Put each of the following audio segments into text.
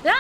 Hello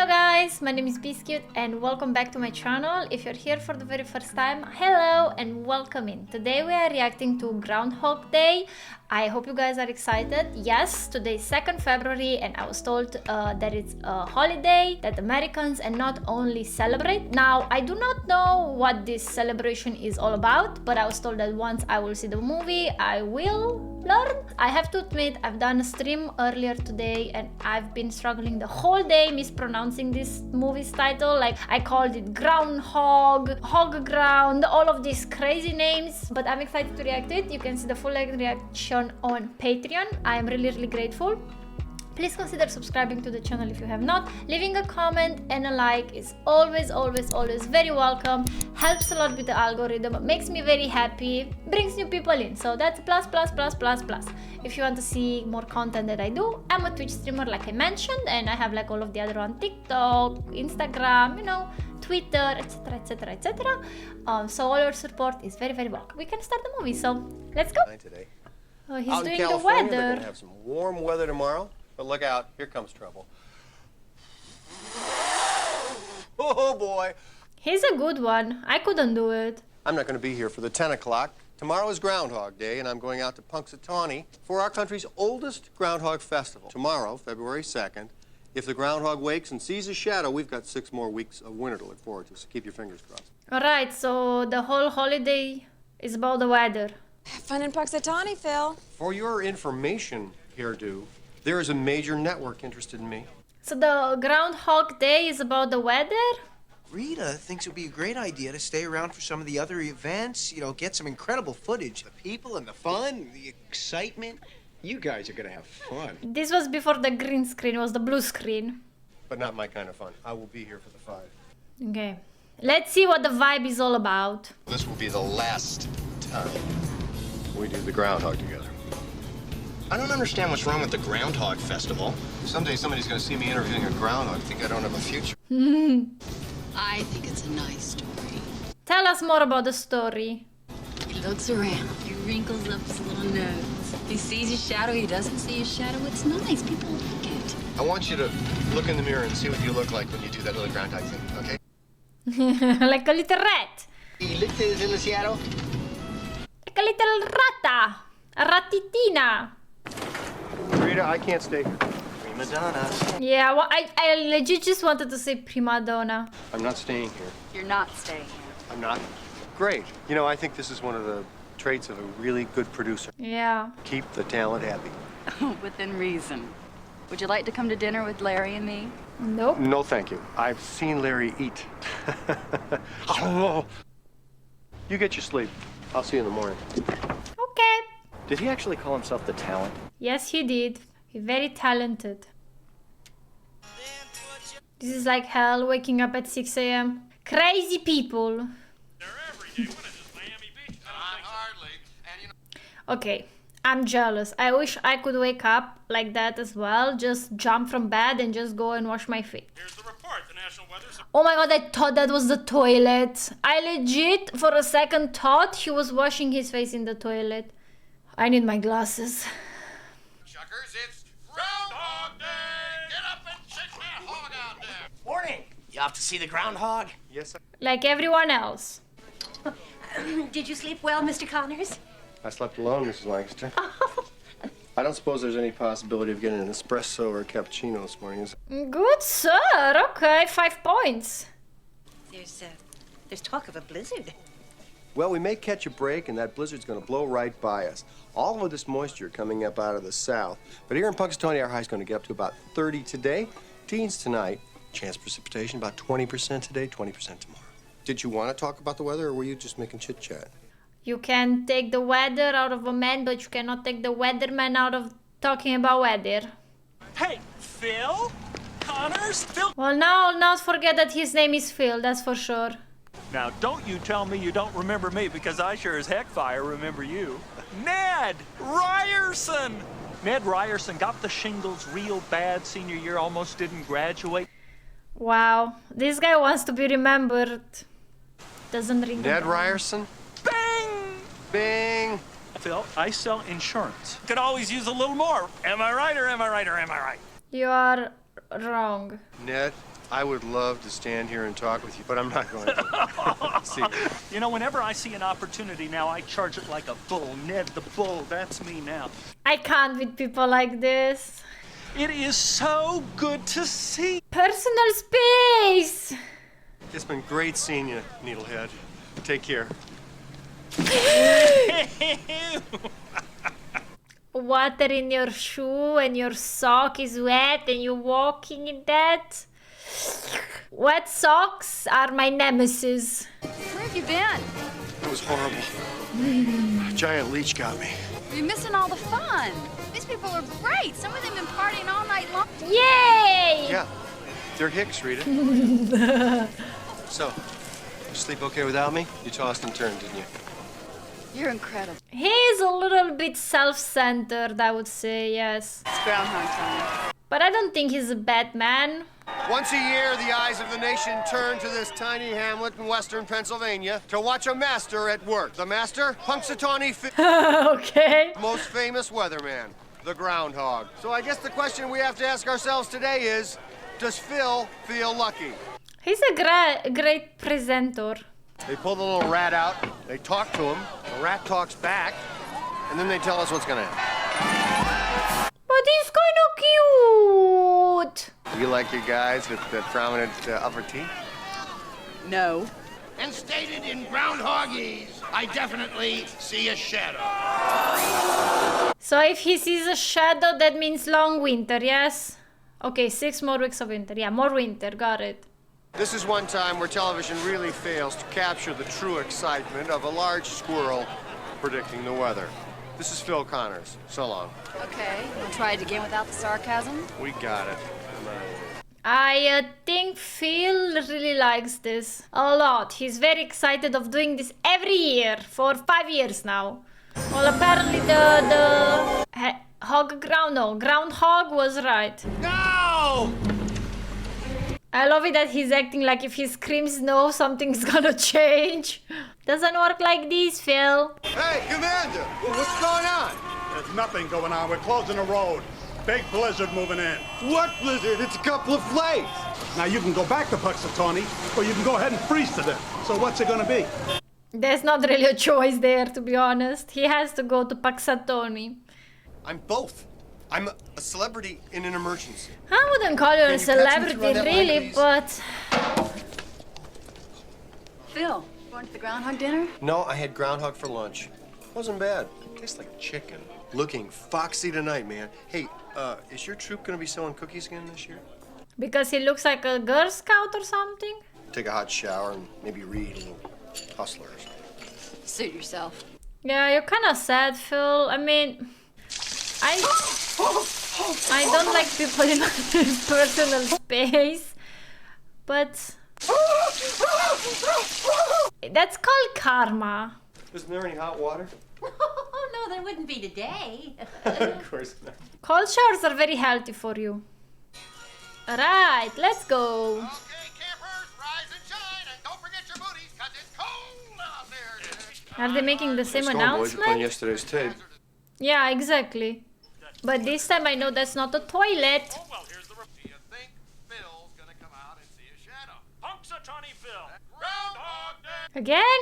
guys, my name is Biscuit and welcome back to my channel. If you're here for the very first time, hello and welcome in. Today we are reacting to Groundhog Day. I hope you guys are excited. Yes, today is 2nd February and I was told that it's a holiday that Americans and not only celebrate. Now, I do not know what this celebration is all about, but I was told that once I will see the movie, I will learn. I have to admit, I've done a stream earlier today and I've been struggling the whole day mispronouncing this movie's title. Like, I called it Groundhog, Hog Ground, all of these crazy names, but I'm excited to react to it. You can see the full reaction on Patreon. I am really grateful. Please consider subscribing to the channel if you have not. Leaving a comment and a like is always very welcome. Helps a lot with the algorithm, makes me very happy, brings new people in. So that's plus. If you want to see more content that I do, I'm a Twitch streamer like I mentioned, and I have like all of the other on TikTok, Instagram, you know, Twitter, etc. So all your support is very welcome. We can start the movie, so let's go. Today. Oh, he's out doing in the California, weather. They're gonna have some warm weather tomorrow, but look out, here comes trouble. Oh boy! He's a good one. I couldn't do it. I'm not gonna be here for the 10 o'clock. Tomorrow is Groundhog Day, and I'm going out to Punxsutawney for our country's oldest Groundhog Festival. Tomorrow, February 2nd, if the groundhog wakes and sees a shadow, we've got 6 more weeks of winter to look forward to, so keep your fingers crossed. Alright, so the whole holiday is about the weather. Have fun in Punxsutawney, Phil. For your information, Hairdo, there is a major network interested in me. So the Groundhog Day is about the weather? Rita thinks it would be a great idea to stay around for some of the other events, you know, get some incredible footage. The people and the fun, the excitement. You guys are gonna have fun. This was before the green screen, it was the blue screen. But not my kind of fun. I will be here for the 5. Okay. Let's see what the vibe is all about. This will be the last time we do the Groundhog together. I don't understand what's wrong with the Groundhog Festival. Someday somebody's gonna see me interviewing a groundhog and think I don't have a future. I think it's a nice story. Tell us more about the story. He looks around, he wrinkles up his little nose. He sees a shadow, he doesn't see a shadow. It's nice, people like it. I want you to look in the mirror and see what you look like when you do that little groundhog thing, okay? Like a little rat. He looked in the shadow. Like a little rata. A ratitina. Rita, I can't stay here. Prima donna. Yeah, well, I legit just wanted to say prima donna. I'm not staying here. You're not staying here. I'm not. Great. You know, I think this is one of the traits of a really good producer. Yeah. Keep the talent happy. Within reason. Would you like to come to dinner with Larry and me? Nope. No, thank you. I've seen Larry eat. You get your sleep. I'll see you in the morning. Okay. Did he actually call himself the talent? Yes, he did. He's very talented. This is like hell, waking up at 6 a.m. Crazy people. Okay, I'm jealous. I wish I could wake up like that as well. Just jump from bed and just go and wash my feet. Here's the report. The National Weather Service. Oh my god, I thought that was the toilet. I legit, for a second, thought he was washing his face in the toilet. I need my glasses. Chuckers, it's Groundhog Day! Get up and shake that hog out there! Morning. You off to see the groundhog? Yes, Like everyone else. Did you sleep well, Mr. Connors? I slept alone, Mrs. Lancaster. I don't suppose there's any possibility of getting an espresso or a cappuccino this morning, is there? Good sir, okay, 5 points. There's talk of a blizzard. Well, we may catch a break, and that blizzard's going to blow right by us. All of this moisture coming up out of the south. But here in Punxsutawney, our high's going to get up to about 30 today. Teens tonight. Chance precipitation about 20% today, 20% tomorrow. Did you want to talk about the weather, or were you just making chit-chat? You can take the weather out of a man, but you cannot take the weatherman out of talking about weather. Hey, Phil? Connors? Phil? Well, now I'll not forget that his name is Phil, that's for sure. Now, don't you tell me you don't remember me, because I sure as heck fire remember you. Ned Ryerson! Ned Ryerson got the shingles real bad senior year, almost didn't graduate. Wow, this guy wants to be remembered. Doesn't ring. Ned Ryerson? Bang! Bing! Phil. I sell insurance. Could always use a little more. Am I right or am I right or am I right? You are wrong. Ned, I would love to stand here and talk with you, but I'm not going to. See, You know, whenever I see an opportunity now, I charge it like a bull. Ned the Bull, that's me now. I can't with people like this. It is so good to see. Personal space! it's been great seeing you, Needlehead. Take care. Water in your shoe and your sock is wet and you're walking in that. Wet socks are my nemesis. Where have you been? It was horrible. A giant leech got me. You're missing all the fun. These people are great. Some of them been partying all night long. Yay! Yeah, they're hicks, Rita. So, you sleep okay without me? You tossed and turned, didn't you? You're incredible. He's a little bit self-centered, I would say, yes. It's Groundhog time. But I don't think he's a bad man. Once a year, the eyes of the nation turn to this tiny hamlet in western Pennsylvania to watch a master at work. The master, Punxsutawney, Okay. most famous weatherman, the Groundhog. So I guess the question we have to ask ourselves today is, does Phil feel lucky? He's a great presenter. They pull the little rat out, they talk to him, the rat talks back, and then they tell us what's gonna happen. But he's kind of cute. You like your guys with the prominent upper teeth? No. And stated in Groundhogese, I definitely see a shadow. So if he sees a shadow, that means long winter, yes? Okay, 6 more weeks of winter. Yeah, more winter, got it. This is one time where television really fails to capture the true excitement of a large squirrel predicting the weather. This is Phil Connors. So long. Okay, we'll try it again without the sarcasm. We got it. I think Phil really likes this a lot. He's very excited of doing this every year for 5 years now. Well, apparently the Groundhog was right. No! I love it that he's acting like if he screams no, something's gonna change. Doesn't work like this, Phil. Hey, Commander! What's going on? There's nothing going on. We're closing the road. Big blizzard moving in. What blizzard? It's a couple of flakes. Now you can go back to Punxsutawney, or you can go ahead and freeze to death. So what's it gonna be? There's not really a choice there, to be honest. He has to go to Punxsutawney. I'm both. I'm a celebrity in an emergency. I wouldn't call you a celebrity, really, but... Phil, going to the Groundhog dinner? No, I had groundhog for lunch. Wasn't bad. Tastes like chicken. Looking foxy tonight, man. Hey, is your troop gonna be selling cookies again this year? Because he looks like a Girl Scout or something? Take a hot shower and maybe read a little Hustler or something. Suit yourself. Yeah, you're kind of sad, Phil. I mean... I don't like people in my personal space, but that's called karma. Isn't there any hot water? Oh, no, there wouldn't be today. Of course not. Cold showers are very healthy for you. Alright, let's go. Okay, campers, rise and shine, and don't forget your booties, 'cause it's cold out there. Are they making the same Boys are playing announcement? yesterday's tape. Yeah, exactly. But this time I know that's not a toilet. Oh, well, here's the... Do you think Phil's gonna come out and see a shadow? Punxsutawney Phil. Groundhog Day! Again?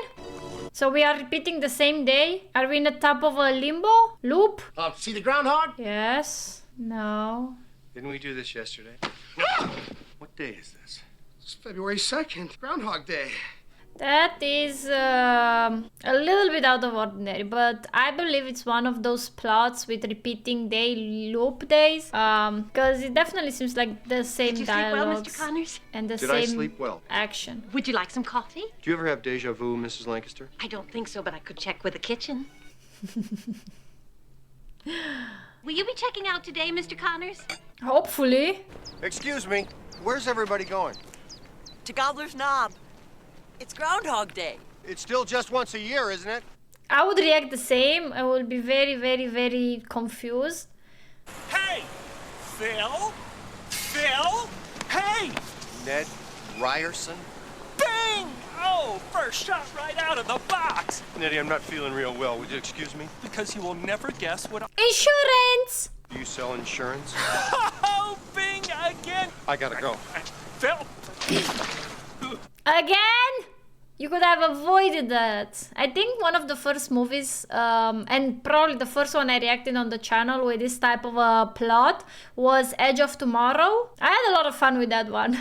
So we are repeating the same day? Are we in the top of a limbo? Loop? See the groundhog? Yes. No. Didn't we do this yesterday? What day is this? It's February 2nd, Groundhog Day. That is a little bit out of ordinary, but I believe it's one of those plots with repeating day loop days. Because it definitely seems like the same Did you sleep well, dialogues Mr. Connors? and the Did I same sleep well? action. Would you like some coffee? Do you ever have deja vu, Mrs. Lancaster? I don't think so, but I could check with the kitchen. Will you be checking out today, Mr. Connors? Hopefully. Excuse me, where's everybody going? To Gobbler's Knob. It's Groundhog Day. It's still just once a year, isn't it? I would react the same. I would be very, very, very confused. Hey! Phil? Phil? Hey! Ned Ryerson? Bing! Oh, Oh, first shot right out of the box. Nettie, I'm not feeling real well. Would you excuse me? Because you will never guess what Insurance! Do you sell insurance? Oh, bing again. I gotta go. Phil. Again? You could have avoided that. I think one of the first movies, and probably the first one I reacted on the channel with this type of a plot, was Edge of Tomorrow. I had a lot of fun with that one.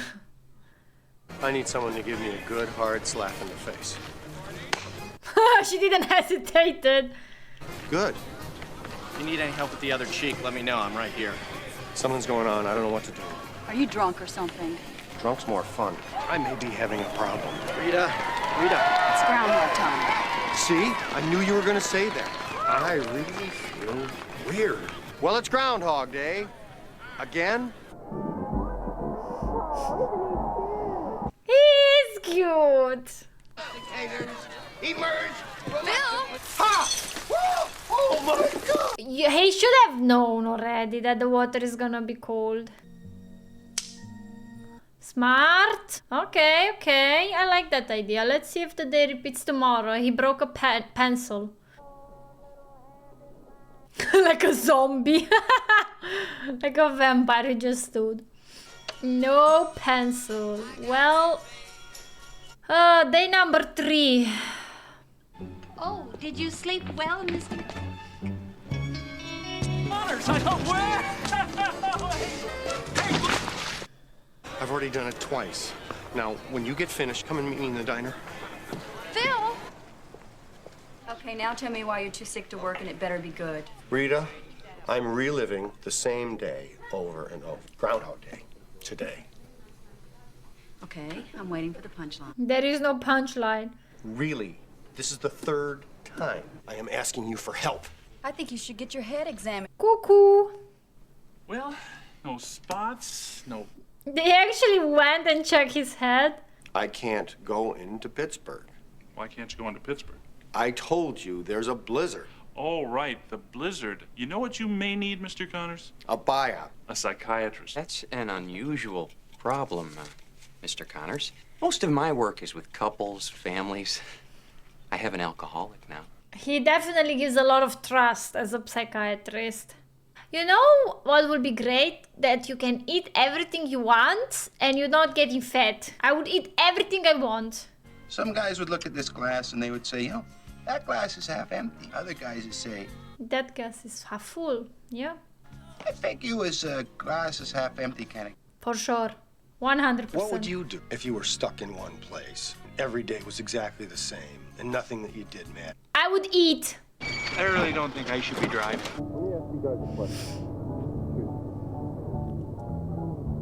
I need someone to give me a good hard slap in the face. She didn't hesitate. Good. If you need any help with the other cheek, let me know. I'm right here. Something's going on. I don't know what to do. Are you drunk or something? Drunk's more fun. I may be having a problem. Rita. It's Groundhog time. See? I knew you were gonna say that. I really feel weird. Well, it's Groundhog Day. Again? He's cute. Emerge! Phil! Ha! Oh my God! He should have known already that the water is gonna be cold. Smart. Okay, okay. I like that idea. Let's see if the day repeats tomorrow. He broke a pencil. Like a zombie. Like a vampire who just stood. No pencil. Well, day number 3. Oh, did you sleep well, Mr. Honors, I don't wear. I've already done it twice. Now, when you get finished, come and meet me in the diner. Phil! Okay, now tell me why you're too sick to work, and it better be good. Rita, I'm reliving the same day over and over. Groundhog Day. Today. Okay, I'm waiting for the punchline. There is no punchline. Really, this is the 3rd time I am asking you for help. I think you should get your head examined. Cuckoo. Well, no spots, no. They actually went and checked his head. I can't go into Pittsburgh. Why can't you go into Pittsburgh? I told you there's a blizzard. Oh, right, the blizzard. You know what you may need, Mr. Connors? A buyout. A psychiatrist. That's an unusual problem, Mr. Connors. Most of my work is with couples, families. I have an alcoholic now. He definitely gives a lot of trust as a psychiatrist. You know what would be great? That you can eat everything you want and you're not getting fat. I would eat everything I want. Some guys would look at this glass and they would say, you know, that glass is half empty. Other guys would say, that glass is half full. Yeah. I think you was a glass is half empty kind of. For sure. 100%. What would you do if you were stuck in one place? Every day was exactly the same and nothing that you did mattered. I would eat. I really don't think I should be driving. Let me ask you guys a question.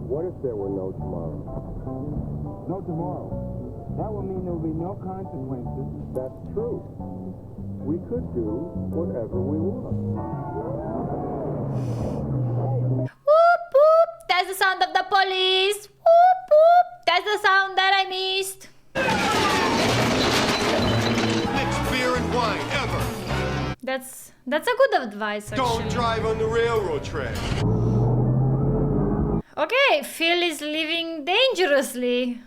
What if there were no tomorrow? No tomorrow. That would mean there would be no consequences. That's true. We could do whatever we want. Whoop, whoop. That's the sound of the police. Whoop, whoop. That's the sound that I missed. Mixed beer and wine, ever. That's a good advice, actually. Don't drive on the railroad track. Okay, Phil is living dangerously.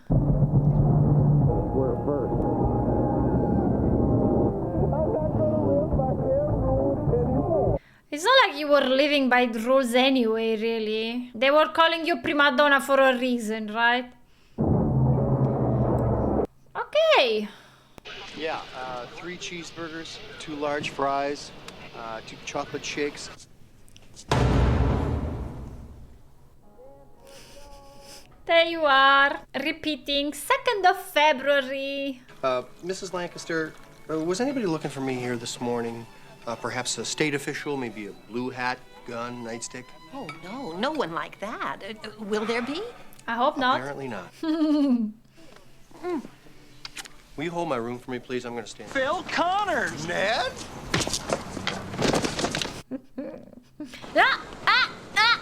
We're first. It's not like you were living by the rules anyway, really. They were calling you prima donna for a reason, right? Okay. Yeah, 3 cheeseburgers, 2 large fries, 2 chocolate shakes. There you are, repeating, 2nd of February. Mrs. Lancaster, was anybody looking for me here this morning? Perhaps a state official, maybe a blue hat, gun, nightstick? Oh, no, no one like that. Will there be? I hope not. Apparently not. Will you hold my room for me, please? I'm going to stand. Phil Connors! Ned? Ah, ah, ah.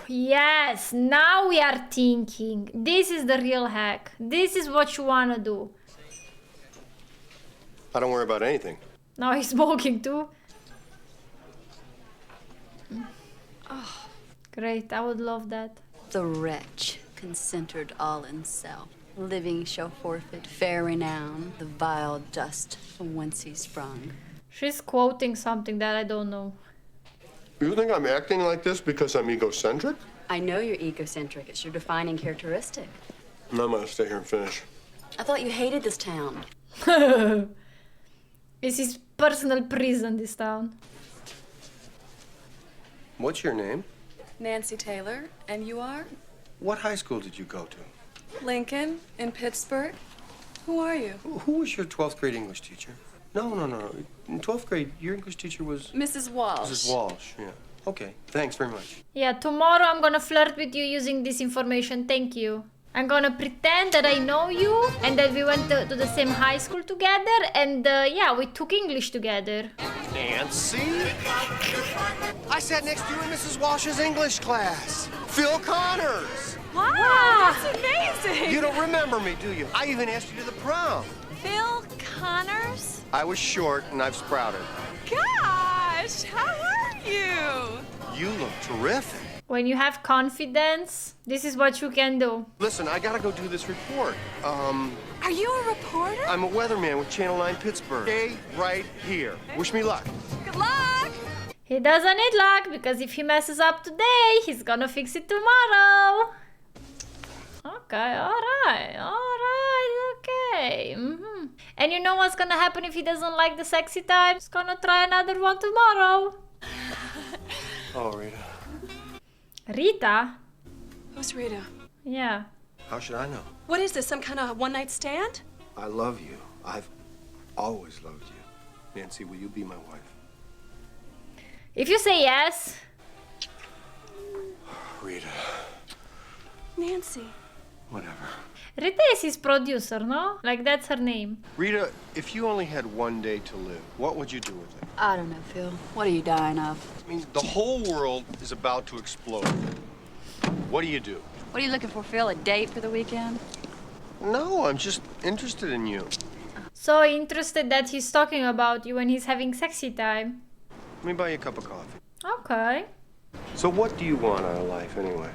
Yes, now we are thinking. This is the real hack. This is what you want to do. I don't worry about anything. Now he's smoking too. Oh, great, I would love that. The wretch Concentred all in self. Living shall forfeit fair renown, the vile dust from whence he sprung. She's quoting something that I don't know. You think I'm acting like this because I'm egocentric? I know you're egocentric. It's your defining characteristic. I'm gonna stay here and finish. I thought you hated this town. It's his personal prison, this town. What's your name? Nancy Taylor, and you are? What high school did you go to? Lincoln, in Pittsburgh. Who are you? Who was your 12th grade English teacher? No. In 12th grade, your English teacher was... Mrs. Walsh. Mrs. Walsh, yeah. Okay, thanks very much. Yeah, tomorrow I'm gonna flirt with you using this information. Thank you. I'm gonna pretend that I know you and that we went to the same high school together and yeah, we took English together. Nancy? I sat next to you in Mrs. Walsh's English class. Phil Connors. Wow, that's amazing. You don't remember me, do you? I even asked you to the prom. Phil Connors? I was short and I've sprouted. Gosh, how are you? You look terrific. When you have confidence, this is what you can do. Listen, I gotta go do this report. Are you a reporter? I'm a weatherman with Channel 9 Pittsburgh. Stay right here. Wish me luck. Good luck. He doesn't need luck because if he messes up today, he's gonna fix it tomorrow. Okay, alright, okay. And you know what's gonna happen if he doesn't like the sexy time? He's gonna try another one tomorrow. Oh, Rita. Rita? Who's Rita? Yeah. How should I know? What is this, some kind of one-night stand? I love you. I've always loved you. Nancy, will you be my wife? If you say yes. Rita. Nancy. Whatever. Rita is his producer, no? Like, that's her name. Rita, if you only had one day to live, what would you do with it? I don't know, Phil. What are you dying of? I mean, the whole world is about to explode. What do you do? What are you looking for, Phil? A date for the weekend? No, I'm just interested in you. So interested that he's talking about you when he's having sexy time. Let me buy you a cup of coffee. Okay. So what do you want out of life, anyway?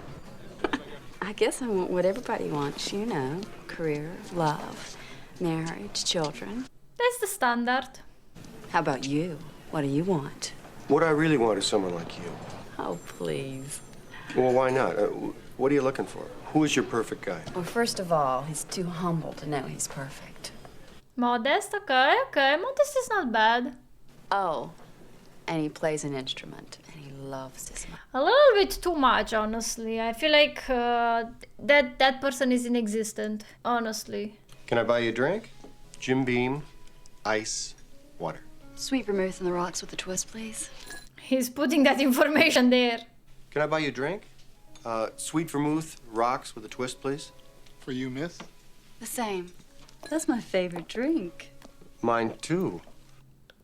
I guess I want what everybody wants, you know. Career, love, marriage, children. That's the standard. How about you? What do you want? What I really want is someone like you. Oh, please. Well, why not? What are you looking for? Who is your perfect guy? Well, first of all, he's too humble to know he's perfect. Modest, okay. Modest is not bad. Oh, and he plays an instrument, and he loves his mom. A little bit too much, honestly. I feel like that person is inexistent, honestly. Can I buy you a drink? Jim Beam, ice, water. Sweet vermouth on the rocks with a twist, please. He's putting that information there. Can I buy you a drink? Sweet vermouth, rocks with a twist, please. For you, miss? The same. That's my favorite drink. Mine too.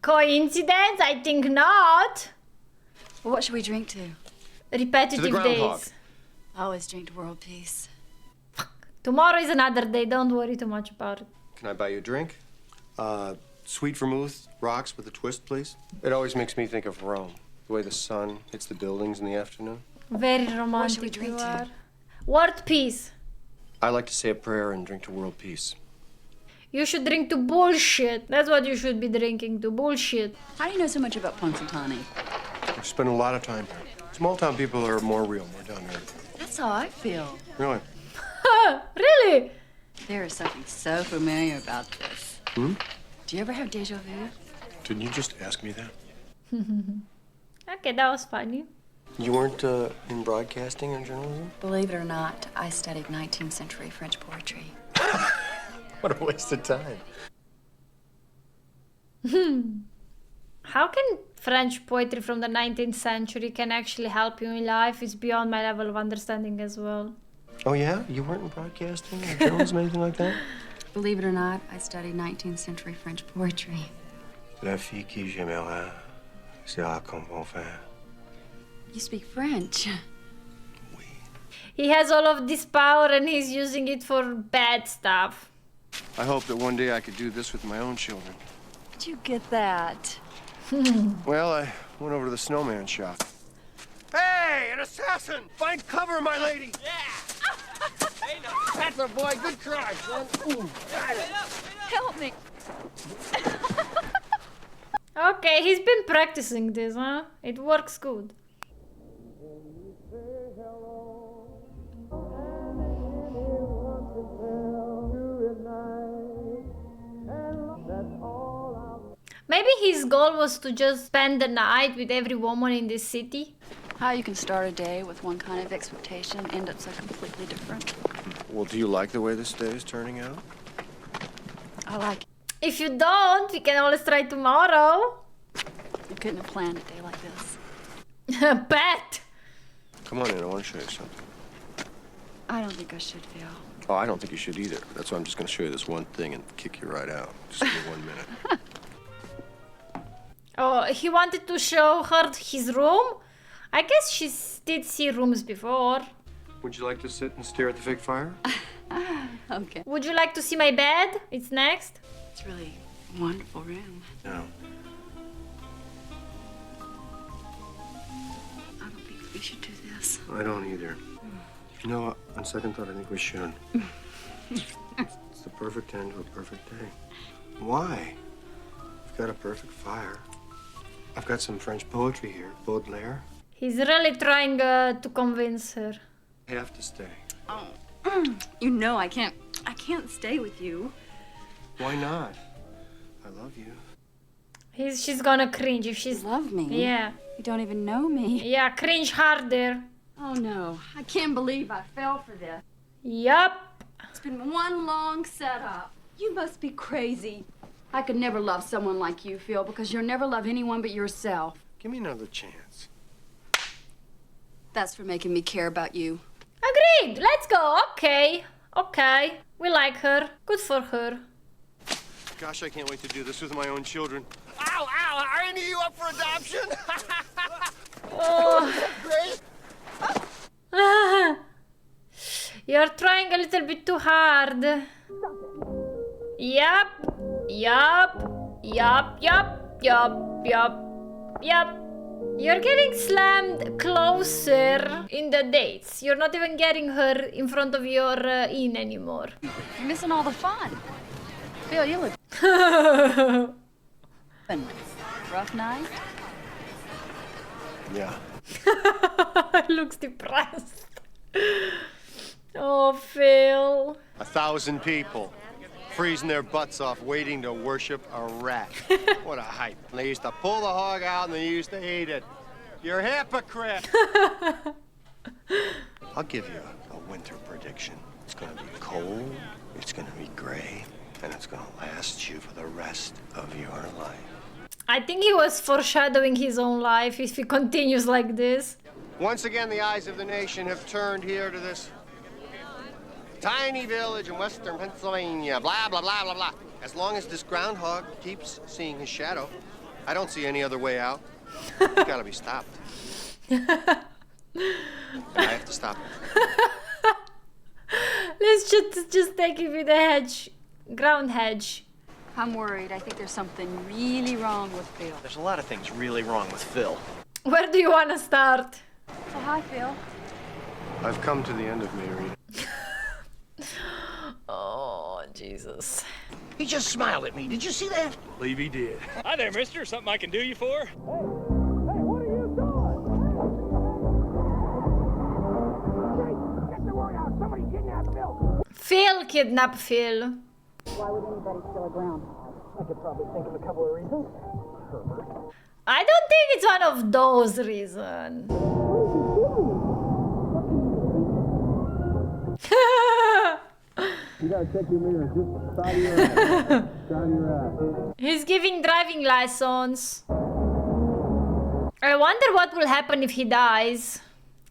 Coincidence? I think not. Well, what should we drink to? Repetitive To the Groundhog. days. I always drink to world peace. Tomorrow is another day. Don't worry too much about it. Can I buy you a drink? Sweet vermouth, rocks with a twist, please. It always makes me think of Rome. The way the sun hits the buildings in the afternoon. Very romantic. What should we drink to? World peace. I like to say a prayer and drink to world peace. You should drink to bullshit. That's what you should be drinking to, bullshit. How do you know so much about Punxsutawney? I've spent a lot of time here. Small town people are more real, more down to earth. That's how I feel. Really? Really? There is something so familiar about this. Hmm? Do you ever have deja vu? Didn't you just ask me that? Okay, that was funny. You weren't in broadcasting or journalism? Believe it or not, I studied 19th century French poetry. What a waste of time. How can French poetry from the 19th century can actually help you in life is beyond my level of understanding as well. Oh, yeah? You weren't in broadcasting or journalism, anything like that? Believe it or not, I studied 19th century French poetry. La fille qui j'aimerais sera comme bon frère. You speak French. He has all of this power and he's using it for bad stuff. I hope that one day I could do this with my own children. Did you get that? Well, I went over to the snowman shop. Hey, an assassin! Find cover, my lady! Yeah! That's a boy. Good try, son. Ooh, got it. Help me. Okay, he's been practicing this, huh? It works good. Maybe his goal was to just spend the night with every woman in this city. How you can start a day with one kind of expectation, end up so completely different. Well, do you like the way this day is turning out? I like it. If you don't, we can always try tomorrow. You couldn't have planned a day like this. Bet! Come on in, I want to show you something. I don't think I should, Phil. Oh, I don't think you should either. That's why I'm just going to show you this one thing and kick you right out. Just give me 1 minute. Oh, he wanted to show her his room? I guess she did see rooms before. Would you like to sit and stare at the fake fire? Okay. Would you like to see my bed? It's next. It's really a wonderful room. No. I don't think we should do this. I don't either. You know what? On second thought, I think we should. It's the perfect end to a perfect day. Why? We've got a perfect fire. I've got some French poetry here. Baudelaire. He's really trying to convince her. I have to stay. Oh, you know I can't stay with you. Why not? I love you. She's gonna cringe if she's... Love me? Yeah. You don't even know me. Yeah, cringe harder. Oh no, I can't believe I fell for this. Yup. It's been one long setup. You must be crazy. I could never love someone like you, Phil, because you'll never love anyone but yourself. Give me another chance. That's for making me care about you. Agreed. Let's go. Okay. Okay. We like her. Good for her. Gosh, I can't wait to do this with my own children. Ow, ow, are any of you up for adoption? Oh. Great. You're trying a little bit too hard. Yup. Yup. Yup. Yup. Yup. Yup. Yup. You're getting slammed closer in the dates. You're not even getting her in front of your in anymore. You're missing all the fun. Phil, you look... Rough night? Yeah. Looks depressed. Oh, Phil. 1,000 people freezing their butts off waiting to worship a rat. What a hype. And they used to pull the hog out and they used to eat it. You're a hypocrite. I'll give you a winter prediction. It's going to be cold, it's going to be gray, and it's going to last you for the rest of your life. I think he was foreshadowing his own life if he continues like this. Once again, the eyes of the nation have turned here to this tiny village in western Pennsylvania, blah, blah, blah, blah, blah. As long as this groundhog keeps seeing his shadow, I don't see any other way out. It's gotta be stopped. And I have to stop it. Let's just take it with a hedge. Ground hedge. I'm worried. I think there's something really wrong with Phil. There's a lot of things really wrong with Phil. Where do you want to start? So hi, Phil. I've come to the end of me, Rita. Oh, Jesus. He just smiled at me. Did you see that? Believe he did. Hi there, mister. Something I can do you for? Hey, what are you doing? Get the word out. Somebody kidnapped Phil. Phil kidnapped Phil. Why would anybody steal a groundhog? I could probably think of a couple of reasons. I don't think it's one of those reasons. You gotta check your mirrors. Just side of your eye. Side of your eye. He's giving driving license. I wonder what will happen if he dies.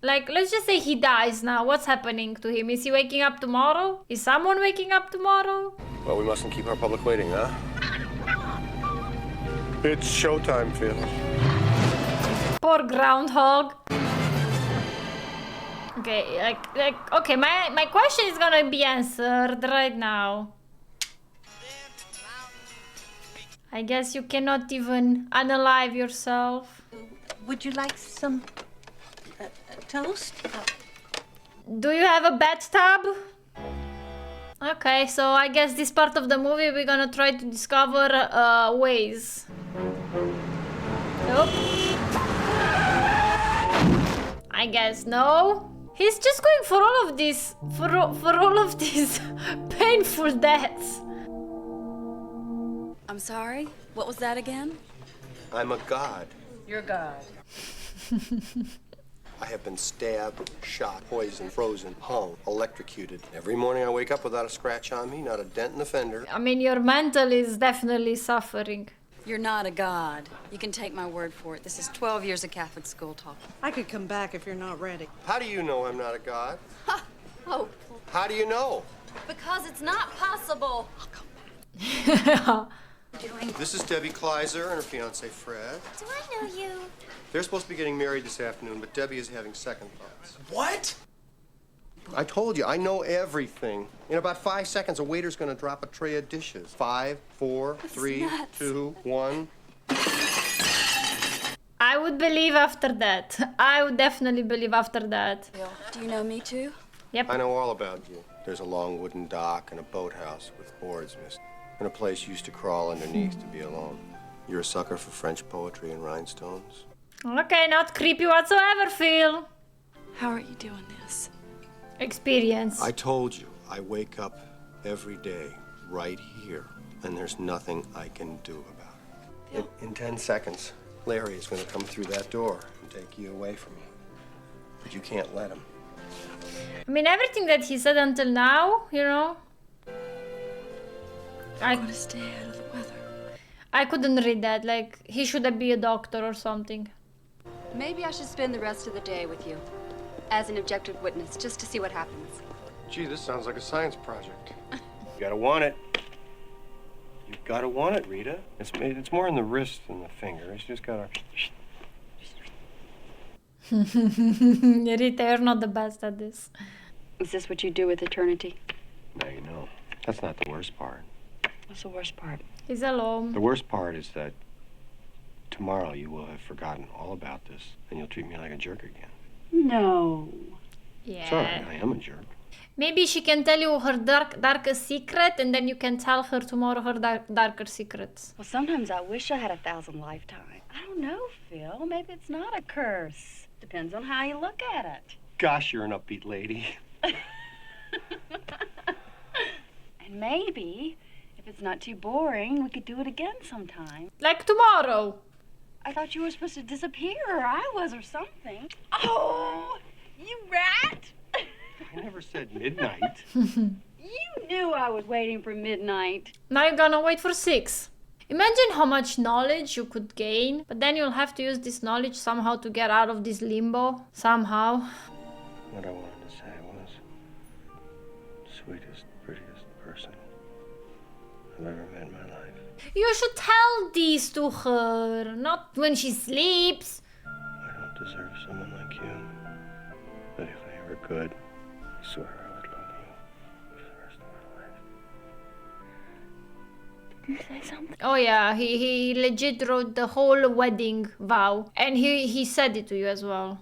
Like, let's just say he dies now. What's happening to him? Is he waking up tomorrow? Is someone waking up tomorrow? Well, we mustn't keep our public waiting, huh? It's showtime, Phil. Poor groundhog. Okay, okay, my question is gonna be answered right now. I guess you cannot even unalive yourself. Would you like some toast? Do you have a bathtub? Okay, so I guess this part of the movie we're gonna try to discover ways. Nope. I guess no. He's just going for all of this, for all of these painful deaths. I'm sorry? What was that again? I'm a god. You're God. I have been stabbed, shot, poisoned, frozen, hung, electrocuted. Every morning I wake up without a scratch on me, not a dent in the fender. I mean, your mental is definitely suffering. You're not a god. You can take my word for it. This is 12 years of Catholic school talk. I could come back if you're not ready. How do you know I'm not a god? Ha! Oh, How do you know? because it's not possible. This is Debbie Kleiser and her fiance Fred. Do I know you? They're supposed to be getting married this afternoon, but Debbie is having second thoughts. What? I told you, I know everything. In about 5 seconds, a waiter's gonna drop a tray of dishes. 5, 4, 3, nuts. 2, 1. I would believe after that. I would definitely believe after that. Do you know me too? Yep. I know all about you. There's a long wooden dock and a boathouse with boards missing, and a place you used to crawl underneath to be alone. You're a sucker for French poetry and rhinestones. Okay, not creepy whatsoever, Phil. How are you doing this? Experience. I told you, I wake up every day right here, and there's nothing I can do about it. In 10 seconds, Larry is going to come through that door and take you away from me. But you can't let him. I mean, everything that he said until now, you know. I want to stay out of the weather. I couldn't read that. Like, he should be a doctor or something. Maybe I should spend the rest of the day with you as an objective witness, just to see what happens. Gee, this sounds like a science project. You gotta want it. You gotta want it, Rita. It's more in the wrist than the finger. It's just gotta... Rita, you're not the best at this. Is this what you do with eternity? Now you know. That's not the worst part. What's the worst part? He's alone. The worst part is that tomorrow you will have forgotten all about this, and you'll treat me like a jerk again. No. Yeah. Sorry, I am a jerk. Maybe she can tell you her darkest secret, and then you can tell her tomorrow her darker secrets. Well, sometimes I wish I had 1,000 lifetimes. I don't know, Phil. Maybe it's not a curse. Depends on how you look at it. Gosh, you're an upbeat lady. And maybe, if it's not too boring, we could do it again sometime. Like tomorrow. I thought you were supposed to disappear, or I was, or something. Oh, you rat! I never said midnight. You knew I was waiting for midnight. Now you're gonna wait for 6. Imagine how much knowledge you could gain, but then you'll have to use this knowledge somehow to get out of this limbo. Somehow. What I wanted to say was, sweetest, prettiest person I've ever met in my life. You should tell this to her, not when she sleeps. I don't deserve someone like you. But if I ever could, I swear I would love you for the rest of my life. Did you say something? Oh yeah, he legit wrote the whole wedding vow. And he said it to you as well.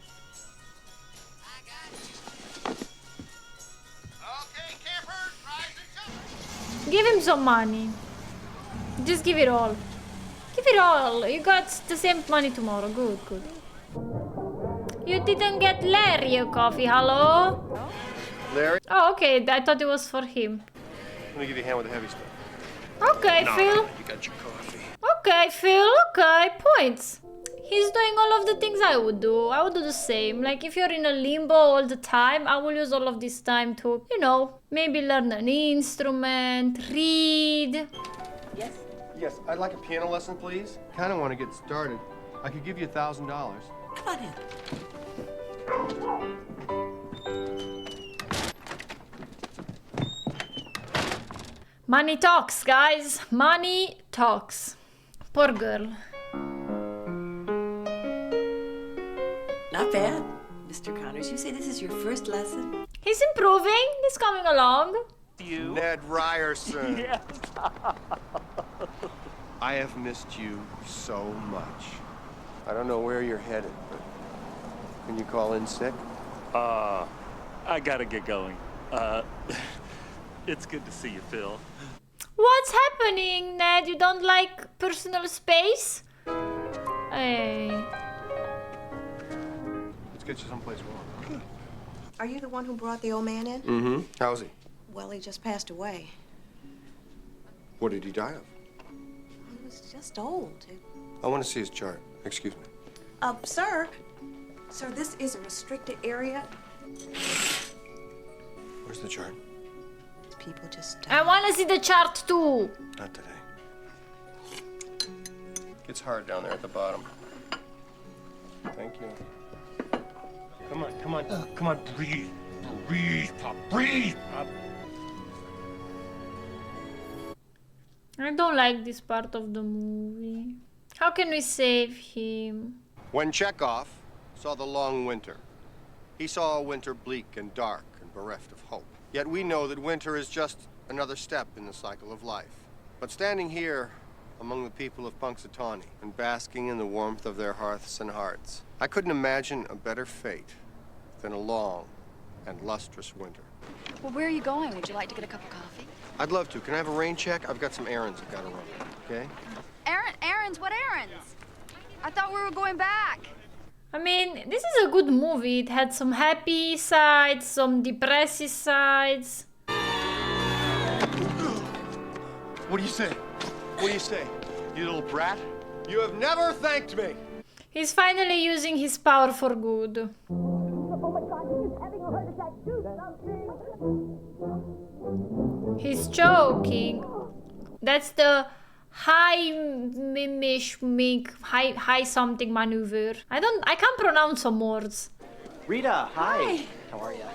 Okay, campers, rise and jump. Give him some money. Just give it all. Give it all. You got the same money tomorrow. Good, good. You didn't get Larry a coffee, hello? Larry? Oh, okay. I thought it was for him. Let me give you a hand with the heavy stuff. Okay, Phil. You got your coffee. Okay, Phil. Okay, points. He's doing all of the things I would do. I would do the same. Like, if you're in a limbo all the time, I will use all of this time to, you know, maybe learn an instrument, read. Yes? Yes, I'd like a piano lesson, please. Kind of want to get started. I could give you $1,000. Come on in. Money talks, guys. Money talks. Poor girl. Not bad. Mr. Connors, you say this is your first lesson? He's improving. He's coming along. You? Ned Ryerson. Yes. I have missed you so much. I don't know where you're headed, but can you call in sick? I gotta get going. It's good to see you, Phil. What's happening, Ned? You don't like personal space? Hey. Let's get you someplace warm. Are you the one who brought the old man in? Mm-hmm. How's he? Well, he just passed away. What did he die of? He was just old. I want to see his chart. Excuse me. Sir. Sir, this is a restricted area. Where's the chart? People just I want to see the chart too. Not today. It's hard down there at the bottom. Thank you. Come on, come on, come on, breathe. Breathe, Pop, breathe, Pop. I don't like this part of the movie. How can we save him? When Chekhov saw the long winter, he saw a winter bleak and dark and bereft of hope. Yet we know that winter is just another step in the cycle of life. But standing here among the people of Punxsutawney and basking in the warmth of their hearths and hearts, I couldn't imagine a better fate than a long and lustrous winter. Well, where are you going? Would you like to get a cup of coffee? I'd love to. Can I have a rain check? I've got some errands I've got to run, okay? Errands? What errands? I thought we were going back. I mean, this is a good movie. It had some happy sides, some depressive sides. What do you say? What do you say? You little brat? You have never thanked me! He's finally using his power for good. Oh my God, he's having a heart attack. Do something. He's choking. That's the high something maneuver. I can't pronounce some words. Rita, hi. How are you?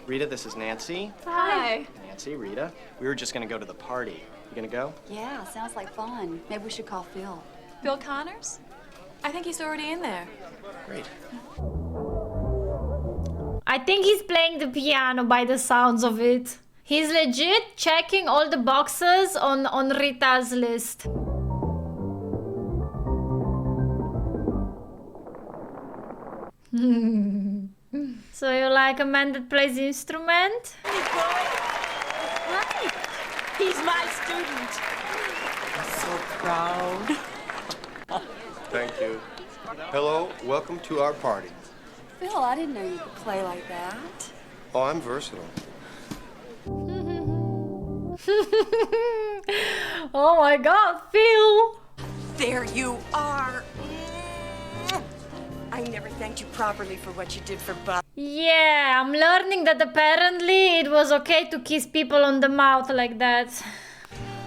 Rita, this is Nancy. Hi. Nancy, Rita. We were just gonna go to the party. You gonna go? Yeah, sounds like fun. Maybe we should call Phil. Bill Connors? I think he's already in there. Great. I think he's playing the piano by the sounds of it. He's legit checking all the boxes on Rita's list. So you like a man that plays the instrument? Right. He's my student. I'm so proud. Thank you. Hello, welcome to our party. Phil, I didn't know you could play like that. Oh, I'm versatile. Oh my God, Phil! There you are. I never thanked you properly for what you did for Bob. Yeah, I'm learning that apparently it was okay to kiss people on the mouth like that.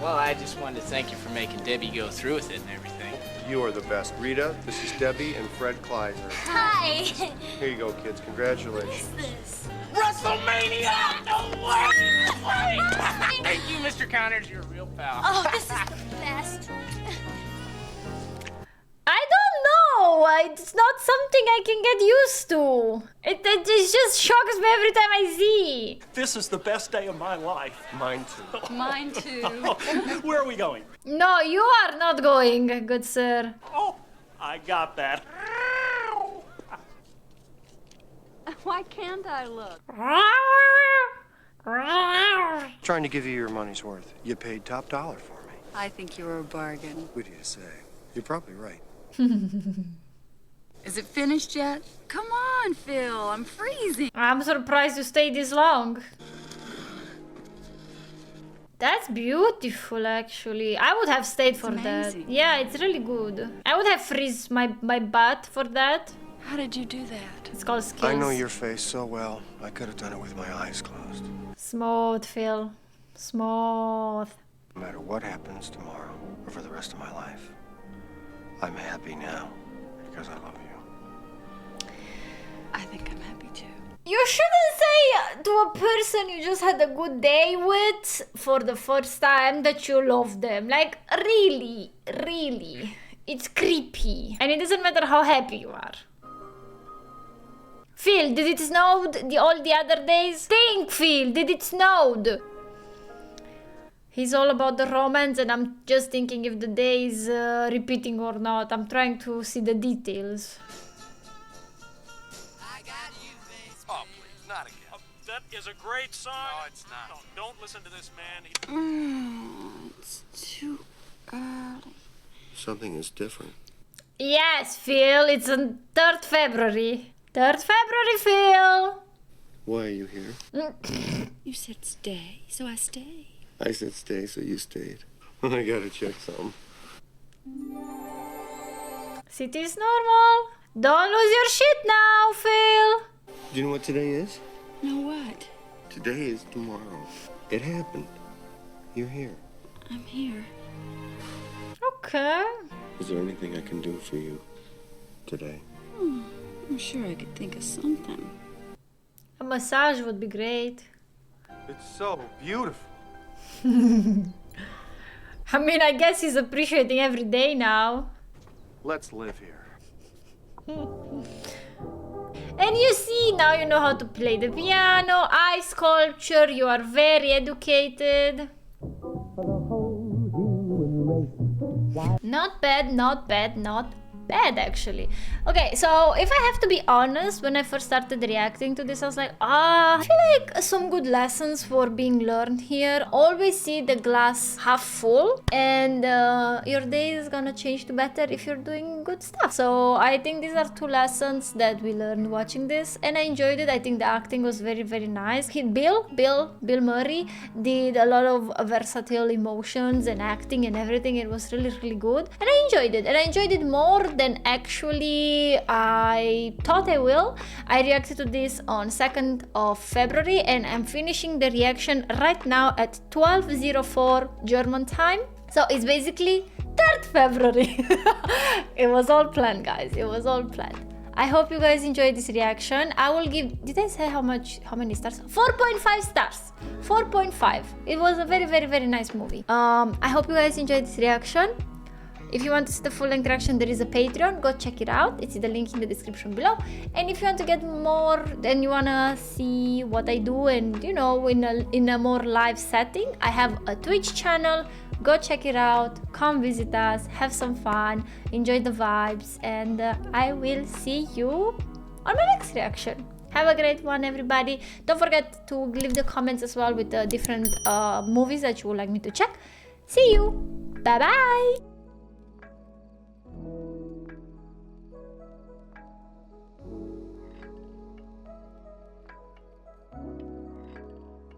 Well, I just wanted to thank you for making Debbie go through with it and everything. You are the best. Rita, this is Debbie and Fred Kleiser. Hi. Here you go, kids. Congratulations. This. WrestleMania! No way! Thank you, Mr. Connors. You're a real pal. Oh, this is the best. I don't know. It's not something I can get used to. It just shocks me every time I see. This is the best day of my life. Mine too. Mine too. Where are we going? No, you are not going, good sir. Oh, I got that. Why can't I look? Trying to give you your money's worth. You paid top dollar for me. I think you were a bargain. What do you say? You're probably right. Is it finished yet? Come on, Phil. I'm freezing. I'm surprised you stayed this long. That's beautiful, actually. I would have stayed for that. Yeah, it's really good. I would have freeze my butt for that. How did you do that? It's called skills. I know your face so well. I could have done it with my eyes closed. Smooth, Phil. Smooth. No matter what happens tomorrow or for the rest of my life, I'm happy now because I love you. I think I'm happy too. You shouldn't say to a person you just had a good day with for the first time that you love them. Like, really, really. It's creepy. And it doesn't matter how happy you are. Phil, did it snow all the other days? Think, Phil, did it snow? He's all about the romance and I'm just thinking if the day is repeating or not. I'm trying to see the details. Oh, please, not again. That is a great song. No, it's not. No, don't listen to this man. It's too early. Something is different. Yes, Phil, it's on 3rd February. 3rd February, Phil. Why are you here? You said stay, so I stay. I said stay, so you stayed. I gotta check something. City's normal. Don't lose your shit now, Phil. Do you know what today is? No, what? Today is tomorrow. It happened. You're here. I'm here. Okay. Is there anything I can do for you today? I'm sure I could think of something. A massage would be great. It's so beautiful. I mean, I guess he's appreciating every day now. Let's live here. And you see, now you know how to play the piano, ice sculpture, you are very educated. Not bad, not bad, not bad actually. Okay, so if I have to be honest, when I first started reacting to this, I was like, I feel like some good lessons were being learned here. Always see the glass half full, and your day is gonna change to better if you're doing good stuff. So I think these are 2 lessons that we learned watching this, and I enjoyed it. I think the acting was very, very nice. Bill Murray did a lot of versatile emotions and acting and everything. It was really, really good, and I enjoyed it, and I enjoyed it more than actually I thought I will. I reacted to this on 2nd of February, and I'm finishing the reaction right now at 12:04 German time. So it's basically 3rd February. It was all planned, guys. It was all planned. I hope you guys enjoyed this reaction. I will give, did I say how many stars? 4.5 stars. 4.5. It was a very, very, very nice movie. I hope you guys enjoyed this reaction. If you want to see the full length reaction, there is a Patreon. Go check it out. It's the link in the description below. And if you want to get more, then you wanna see what I do, and you know, in a more live setting, I have a Twitch channel. Go check it out. Come visit us. Have some fun. Enjoy the vibes. And I will see you on my next reaction. Have a great one, everybody. Don't forget to leave the comments as well with the different movies that you would like me to check. See you. Bye bye.